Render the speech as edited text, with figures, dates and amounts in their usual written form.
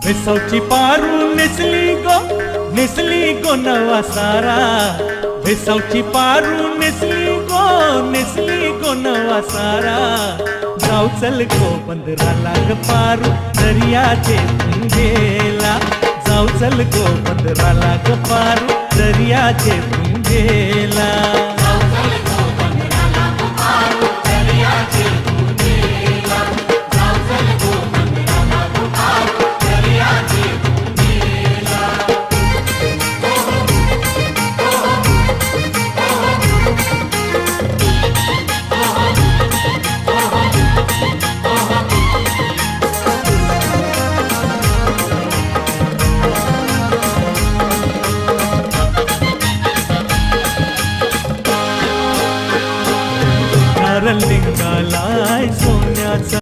भेसावची पारू नेसली गो नवा सारा। भेसावची पारू नेसली गो नवा सारा। जाऊ चल गो बंदराला ग पारू दर्याचे पुंजेला। जाऊ चल गो बंदराला ग पारू दर्याचे पुंजेला।